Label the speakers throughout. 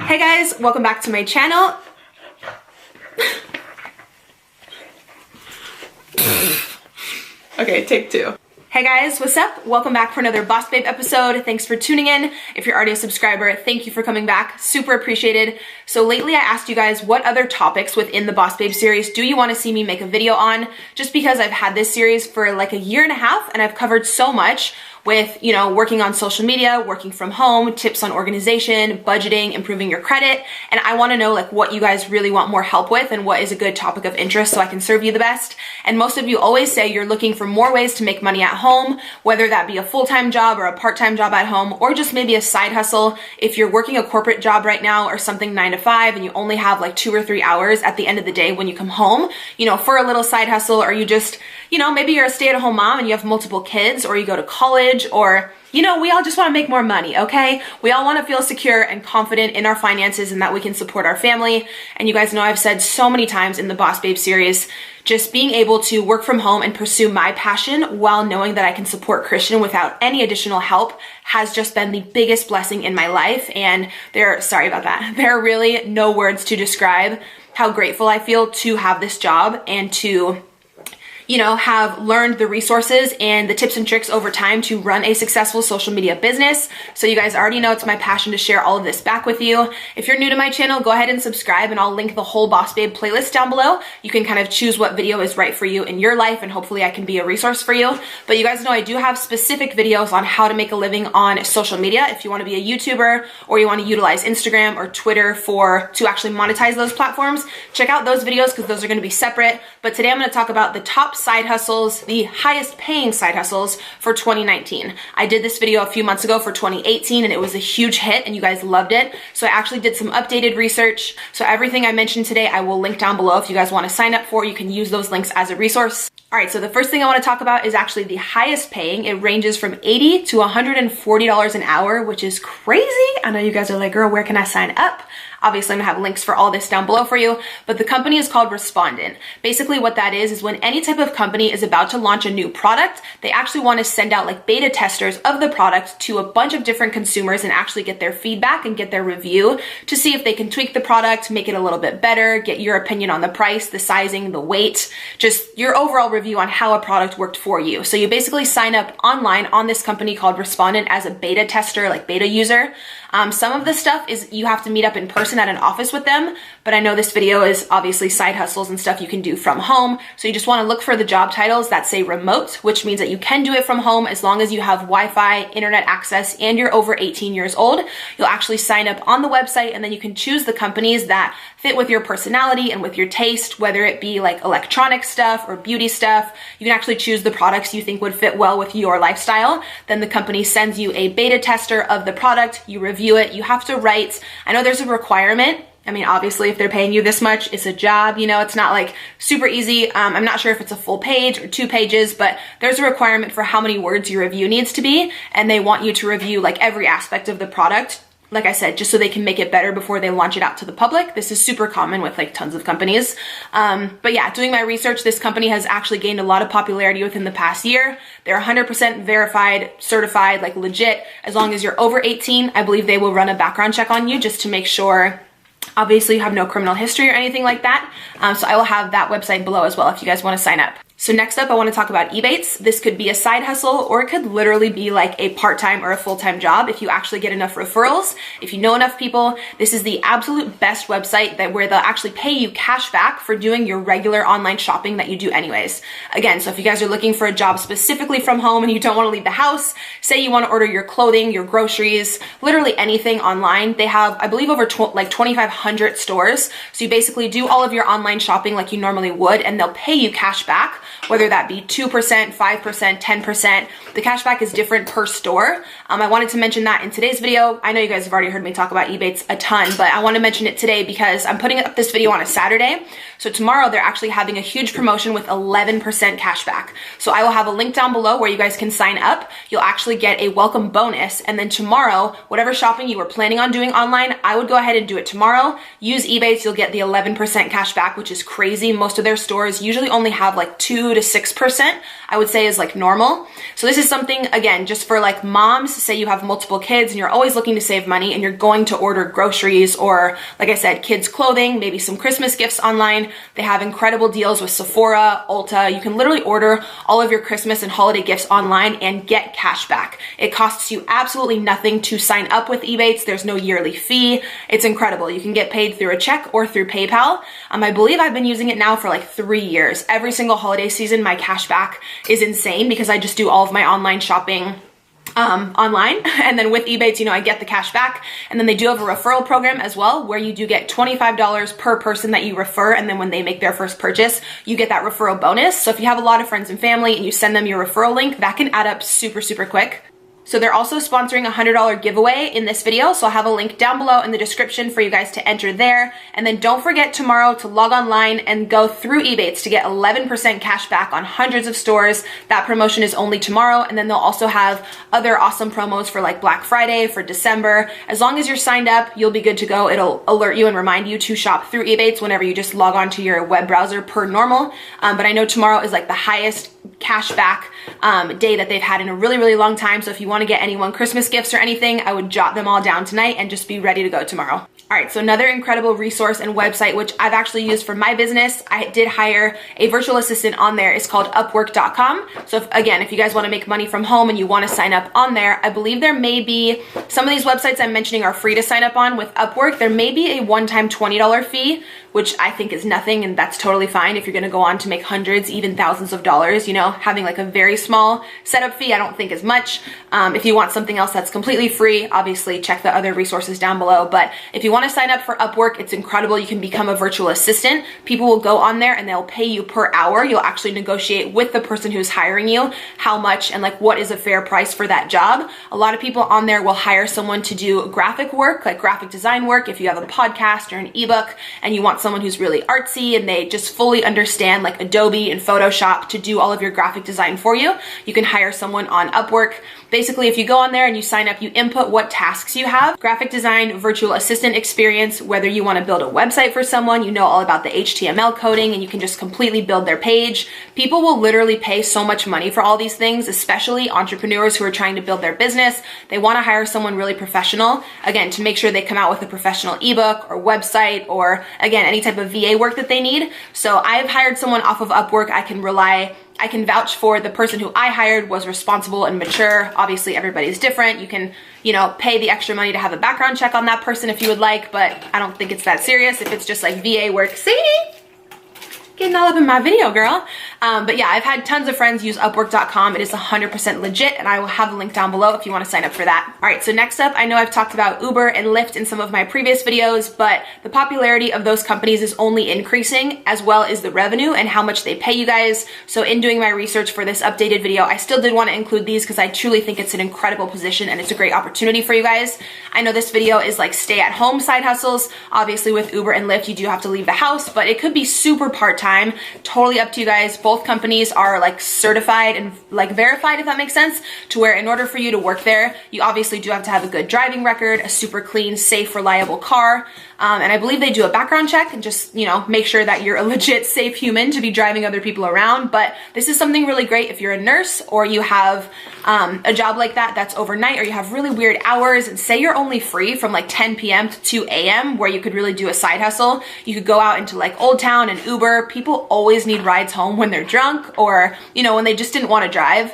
Speaker 1: Hey guys, welcome back to my channel. Okay, take two. Hey guys, what's up? Welcome back for another Boss Babe episode. Thanks for tuning in. If you're already a subscriber, thank you for coming back. Super appreciated. So lately I asked you guys what other topics within the Boss Babe series do you want to see me make a video on, just because I've had this series for like a year and a half and I've covered so much with, you know, working on social media, working from home, tips on organization, budgeting, improving your credit. And I want to know like what you guys really want more help with and what is a good topic of interest so I can serve you the best. And most of you always say you're looking for more ways to make money at home, whether that be a full-time job or a part-time job at home, or just maybe a side hustle. If you're working a corporate job right now or something 9 to 5 and you only have like 2 or 3 hours at the end of the day when you come home, you know, for a little side hustle, or you just, you know, maybe you're a stay-at-home mom and you have multiple kids, or you go to college, or, you know, we all just want to make more money, okay? We all want to feel secure and confident in our finances and that we can support our family. And you guys know I've said so many times in the Boss Babe series, just being able to work from home and pursue my passion while knowing that I can support Christian without any additional help has just been the biggest blessing in my life. And sorry about that. There are really no words to describe how grateful I feel to have this job and to, you know, have learned the resources and the tips and tricks over time to run a successful social media business. So you guys already know it's my passion to share all of this back with you. If you're new to my channel, go ahead and subscribe and I'll link the whole Boss Babe playlist down below. You can kind of choose what video is right for you in your life and hopefully I can be a resource for you. But you guys know I do have specific videos on how to make a living on social media. If you want to be a YouTuber or you want to utilize Instagram or Twitter to actually monetize those platforms, check out those videos because those are going to be separate. But today I'm going to talk about the top side hustles, the highest paying side hustles for 2019. I did this video a few months ago for 2018 and it was a huge hit and you guys loved it. So I actually did some updated research. So everything I mentioned today, I will link down below. If you guys want to sign up for, you can use those links as a resource. All right, so the first thing I want to talk about is actually the highest paying. It ranges from $80 to $140 an hour, which is crazy. I know you guys are like, girl, where can I sign up? Obviously, I'm gonna have links for all this down below for you, but the company is called Respondent. Basically what that is when any type of company is about to launch a new product, they actually wanna send out like beta testers of the product to a bunch of different consumers and actually get their feedback and get their review to see if they can tweak the product, make it a little bit better, get your opinion on the price, the sizing, the weight, just your overall review on how a product worked for you. So you basically sign up online on this company called Respondent as a beta tester, like beta user. Some of the stuff is you have to meet up in person at an office with them, but I know this video is obviously side hustles and stuff you can do from home. So you just want to look for the job titles that say remote, which means that you can do it from home as long as you have Wi-Fi, internet access, and you're over 18 years old. You'll actually sign up on the website and then you can choose the companies that fit with your personality and with your taste, whether it be like electronic stuff or beauty stuff. You can actually choose the products you think would fit well with your lifestyle. Then the company sends you a beta tester of the product, you review it, you have to write. I know there's a requirement. I mean, obviously, if they're paying you this much, it's a job, you know, it's not like super easy. I'm not sure if it's a full page or 2 pages, but there's a requirement for how many words your review needs to be. And they want you to review like every aspect of the product. Like I said, just so they can make it better before they launch it out to the public. This is super common with like tons of companies. But yeah, doing my research, this company has actually gained a lot of popularity within the past year. They're 100% verified, certified, like legit. As long as you're over 18, I believe they will run a background check on you just to make sure obviously you have no criminal history or anything like that. So I will have that website below as well if you guys want to sign up. So next up, I want to talk about Ebates. This could be a side hustle or it could literally be like a part-time or a full-time job if you actually get enough referrals, if you know enough people. This is the absolute best website where they'll actually pay you cash back for doing your regular online shopping that you do anyways. Again, so if you guys are looking for a job specifically from home and you don't want to leave the house, say you want to order your clothing, your groceries, literally anything online, they have, I believe, over like 2,500 stores. So you basically do all of your online shopping like you normally would and they'll pay you cash back, whether that be 2%, 5%, 10%. The cashback is different per store. I wanted to mention that in today's video. I know you guys have already heard me talk about Ebates a ton, but I want to mention it today because I'm putting up this video on a Saturday. So tomorrow they're actually having a huge promotion with 11% cashback. So I will have a link down below where you guys can sign up. You'll actually get a welcome bonus. And then tomorrow, whatever shopping you were planning on doing online, I would go ahead and do it tomorrow. Use Ebates, you'll get the 11% cashback, which is crazy. Most of their stores usually only have like 2 2 to 6%, I would say is like normal. So this is something, again, just for like moms, say you have multiple kids and you're always looking to save money and you're going to order groceries or, like I said, kids clothing, maybe some Christmas gifts online. They have incredible deals with Sephora, Ulta. You can literally order all of your Christmas and holiday gifts online and get cash back. It costs you absolutely nothing to sign up with Ebates. There's no yearly fee. It's incredible. You can get paid through a check or through PayPal. I believe I've been using it now for like 3 years. Every single holiday season, my cash back is insane because I just do all of my online shopping online. And then with Ebates, you know, I get the cash back. And then they do have a referral program as well, where you do get $25 per person that you refer. And then when they make their first purchase, you get that referral bonus. So if you have a lot of friends and family and you send them your referral link, that can add up super, super quick. So they're also sponsoring a $100 giveaway in this video. So I'll have a link down below in the description for you guys to enter there. And then don't forget tomorrow to log online and go through Ebates to get 11% cash back on hundreds of stores. That promotion is only tomorrow. And then they'll also have other awesome promos for like Black Friday, for December. As long as you're signed up, you'll be good to go. It'll alert you and remind you to shop through Ebates whenever you just log on to your web browser per normal. But I know tomorrow is like the highest cash back day that they've had in a really, really long time. So if you want to get anyone Christmas gifts or anything, I would jot them all down tonight and just be ready to go tomorrow. All right, so another incredible resource and website, which I've actually used for my business. I did hire a virtual assistant on there. It's called Upwork.com. So if you guys want to make money from home and you want to sign up on there, I believe there may be, some of these websites I'm mentioning are free to sign up on. With Upwork, there may be a one-time $20 fee, which I think is nothing, and that's totally fine if you're going to go on to make hundreds, even thousands of dollars. You know, having like a very small setup fee I don't think is much. If you want something else that's completely free, obviously check the other resources down below. But if you want to sign up for Upwork, it's incredible. You can become a virtual assistant. People will go on there and they'll pay you per hour. You'll actually negotiate with the person who's hiring you how much and like what is a fair price for that job. A lot of people on there will hire someone to do graphic work, like graphic design work. If you have a podcast or an ebook and you want someone who's really artsy and they just fully understand like Adobe and Photoshop to do all of your graphic design for you, you can hire someone on Upwork. Basically, if you go on there and you sign up, you input what tasks you have, graphic design, virtual assistant experience, whether you want to build a website for someone, you know all about the HTML coding and you can just completely build their page. People will literally pay so much money for all these things, especially entrepreneurs who are trying to build their business. They want to hire someone really professional, again, to make sure they come out with a professional ebook or website or, again, any type of VA work that they need. So I've hired someone off of Upwork. I can vouch for the person who I hired was responsible and mature. Obviously, everybody's different. You can, you know, pay the extra money to have a background check on that person if you would like, but I don't think it's that serious if it's just like VA work. Sadie, getting all up in my video, girl. But yeah, I've had tons of friends use Upwork.com. It is 100% legit, and I will have the link down below if you want to sign up for that. All right, so next up, I know I've talked about Uber and Lyft in some of my previous videos, but the popularity of those companies is only increasing, as well as the revenue and how much they pay you guys. So in doing my research for this updated video, I still did want to include these because I truly think it's an incredible position and it's a great opportunity for you guys. I know this video is like stay-at-home side hustles. Obviously with Uber and Lyft, you do have to leave the house, but it could be super part-time. Totally up to you guys. Both companies are like certified and like verified, if that makes sense, to where in order for you to work there, you obviously do have to have a good driving record, a super clean, safe, reliable car. And I believe they do a background check and just, you know, make sure that you're a legit safe human to be driving other people around. But this is something really great if you're a nurse or you have a job like that that's overnight, or you have really weird hours, and say you're only free from like 10 p.m. to 2 a.m. where you could really do a side hustle. You could go out into like Old Town and Uber. People always need rides home when they're drunk or, you know, when they just didn't want to drive.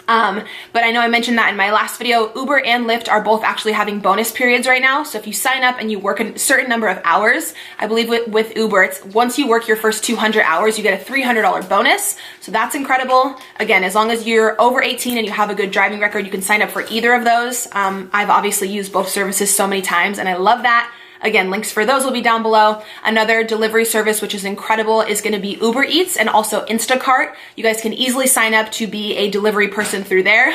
Speaker 1: But I know I mentioned that in my last video. Uber and Lyft are both actually having bonus periods right now. So if you sign up and you work a certain number of hours, I believe with Uber, it's once you work your first 200 hours, you get a $300 bonus. So that's incredible. Again, as long as you're over 18 and you have a good driving record, you can sign up for either of those. I've obviously used both services so many times and I love that. Again, links for those will be down below. Another delivery service, which is incredible, is going to be Uber Eats and also Instacart. You guys can easily sign up to be a delivery person through there.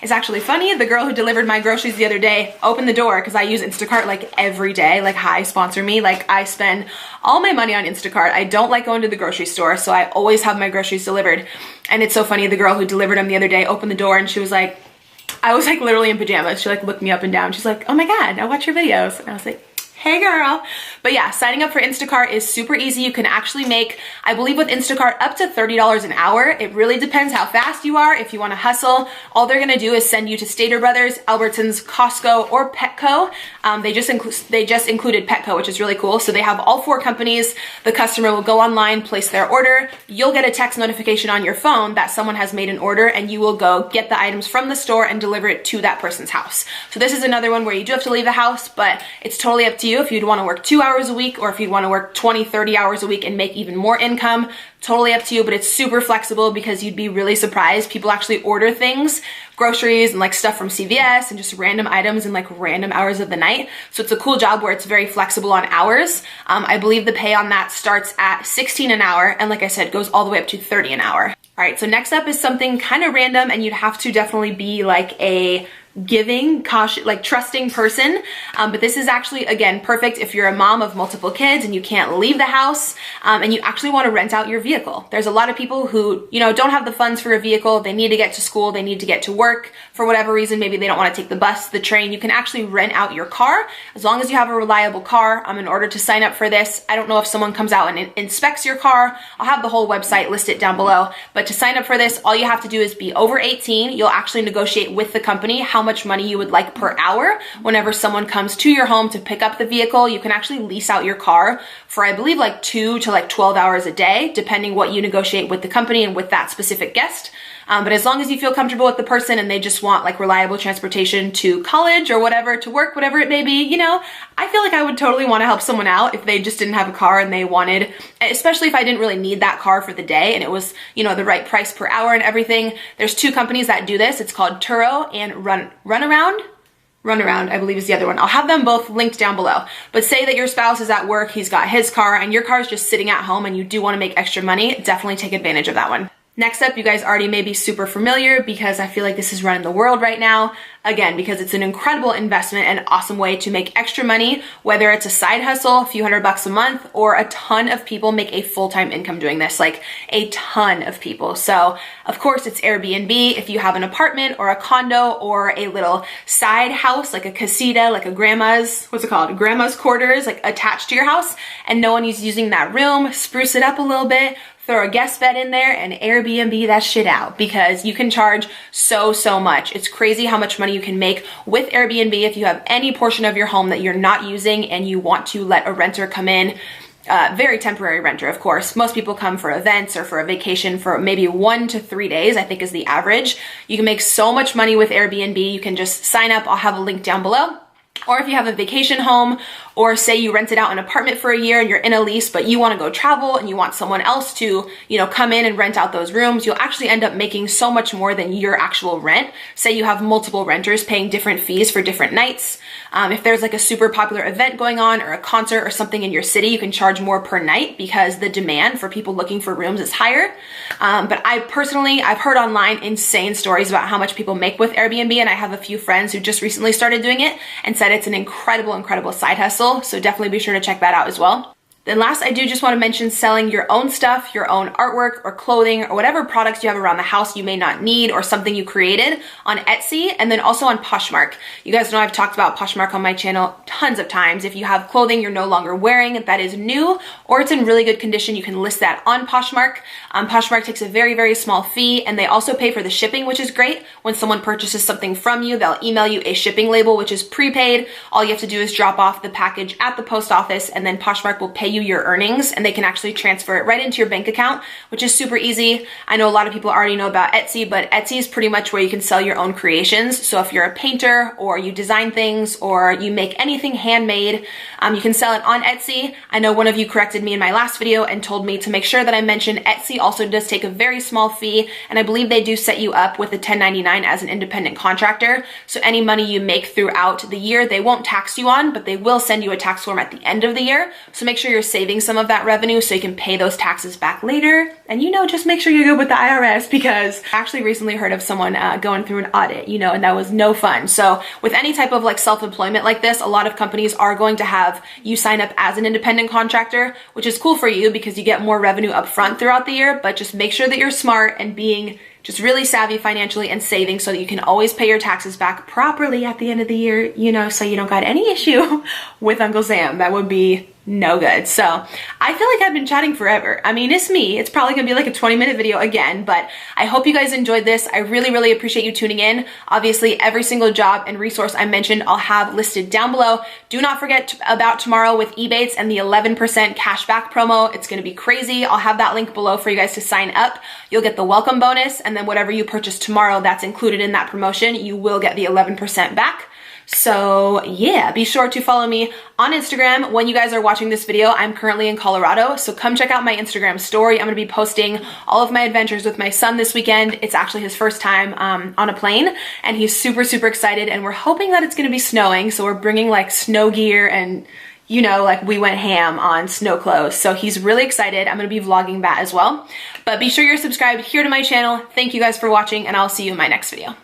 Speaker 1: It's actually funny. The girl who delivered my groceries the other day opened the door because I use Instacart like every day. Like, hi, sponsor me. Like, I spend all my money on Instacart. I don't like going to the grocery store, so I always have my groceries delivered. And it's so funny. The girl who delivered them the other day opened the door and she was like, I was like literally in pajamas. She like looked me up and down. She's like, oh my God, I watch your videos. And I was like, Hey girl. But yeah, signing up for Instacart is super easy. You can actually make, I believe with Instacart, up to $30 an hour. It really depends how fast you are. If you want to hustle, all they're going to do is send you to Stater Brothers, Albertsons, Costco, or Petco. They just included Petco, which is really cool. So they have all 4 companies. The customer will go online, place their order. You'll get a text notification on your phone that someone has made an order, and you will go get the items from the store and deliver it to that person's house. So this is another one where you do have to leave the house, but it's totally up to you if you'd want to work 2 hours a week or if you'd want to work 20, 30 hours a week and make even more income. Totally up to you, but it's super flexible because you'd be really surprised. People actually order things, groceries and like stuff from CVS and just random items in like random hours of the night. So it's a cool job where it's very flexible on hours. I believe the pay on that starts at $16 an hour and like I said, goes all the way up to $30 an hour. All right, so next up is something kind of random and you'd have to definitely be like a giving, cautious, like trusting person. But this is actually, again, perfect if you're a mom of multiple kids and you can't leave the house and you actually want to rent out your vehicle. There's a lot of people who, you know, don't have the funds for a vehicle. They need to get to school. They need to get to work for whatever reason. Maybe they don't want to take the bus, the train. You can actually rent out your car as long as you have a reliable car. In order to sign up for this, I don't know if someone comes out and inspects your car. I'll have the whole website listed down below. But to sign up for this, all you have to do is be over 18. You'll actually negotiate with the company how much money you would like per hour. Whenever someone comes to your home to pick up the vehicle, you can actually lease out your car for, I believe, like 2 to like 12 hours a day, depending what you negotiate with the company and with that specific guest. But as long as you feel comfortable with the person and they just want like reliable transportation to college or whatever, to work, whatever it may be, you know, I feel like I would totally want to help someone out if they just didn't have a car and they wanted, especially if I didn't really need that car for the day and it was, you know, the right price per hour and everything. There's 2 companies that do this. It's called Turo and Runaround, I believe is the other one. I'll have them both linked down below. But say that your spouse is at work, he's got his car, and your car is just sitting at home and you do want to make extra money, definitely take advantage of that one. Next up, you guys already may be super familiar because I feel like this is running the world right now. Again, because it's an incredible investment and awesome way to make extra money, whether it's a side hustle, a few $100 a month, or a ton of people make a full-time income doing this, like a ton of people. So of course it's Airbnb. If you have an apartment or a condo or a little side house, like a casita, like a grandma's, what's it called? Grandma's quarters, like attached to your house, and no one is using that room, spruce it up a little bit, throw a guest bed in there and Airbnb that shit out because you can charge so much. It's crazy how much money you can make with Airbnb if you have any portion of your home that you're not using and you want to let a renter come in. Very temporary renter, of course. Most people come for events or for a vacation for maybe 1 to 3 days, I think is the average. You can make so much money with Airbnb. You can just sign up. I'll have a link down below. Or if you have a vacation home, or say you rented out an apartment for a year and you're in a lease, but you want to go travel and you want someone else to, you know, come in and rent out those rooms, you'll actually end up making so much more than your actual rent. Say you have multiple renters paying different fees for different nights. If there's like a super popular event going on or a concert or something in your city, you can charge more per night because the demand for people looking for rooms is higher. But I've heard online insane stories about how much people make with Airbnb, and I have a few friends who just recently started doing it and said it's an incredible side hustle. So definitely be sure to check that out as well. Then last, I do just want to mention selling your own stuff, your own artwork or clothing or whatever products you have around the house you may not need or something you created on Etsy, and then also on Poshmark. You guys know I've talked about Poshmark on my channel tons of times. If you have clothing you're no longer wearing that is new or it's in really good condition, you can list that on Poshmark. Poshmark takes a very small fee, and they also pay for the shipping, which is great. When someone purchases something from you, they'll email you a shipping label, which is prepaid. All you have to do is drop off the package at the post office, and then Poshmark will pay you your earnings, and they can actually transfer it right into your bank account, which is super easy. I know a lot of people already know about Etsy, but Etsy is pretty much where you can sell your own creations. So if you're a painter or you design things or you make anything handmade, you can sell it on Etsy. I know one of you corrected me in my last video and told me to make sure that I mention Etsy also does take a very small fee, and I believe they do set you up with a 1099 as an independent contractor. So any money you make throughout the year, they won't tax you on, but they will send you a tax form at the end of the year. So make sure you're you're saving some of that revenue so you can pay those taxes back later. And just make sure you're good with the IRS, because I actually recently heard of someone going through an audit, and that was no fun. So with any type of like self-employment like this, a lot of companies are going to have you sign up as an independent contractor, which is cool for you because you get more revenue up front throughout the year, but just make sure that you're smart and being just really savvy financially and saving so that you can always pay your taxes back properly at the end of the year, so you don't got any issue with Uncle Sam. That would be no good. So I feel like I've been chatting forever. I mean, it's me. It's probably gonna be like a 20-minute video again, but I hope you guys enjoyed this. I really, really appreciate you tuning in. Obviously, every single job and resource I mentioned, I'll have listed down below. Do not forget about tomorrow with Ebates and the 11% cashback promo. It's gonna be crazy. I'll have that link below for you guys to sign up. You'll get the welcome bonus, and then whatever you purchase tomorrow that's included in that promotion, you will get the 11% back. So yeah, be sure to follow me on Instagram. When you guys are watching this video, I'm currently in Colorado, so come check out my Instagram story. I'm gonna be posting all of my adventures with my son this weekend. It's actually his first time on a plane, and he's super, super excited, and we're hoping that it's gonna be snowing, so we're bringing like snow gear and like we went ham on snow clothes. So he's really excited. I'm gonna be vlogging that as well. But be sure you're subscribed here to my channel. Thank you guys for watching, and I'll see you in my next video.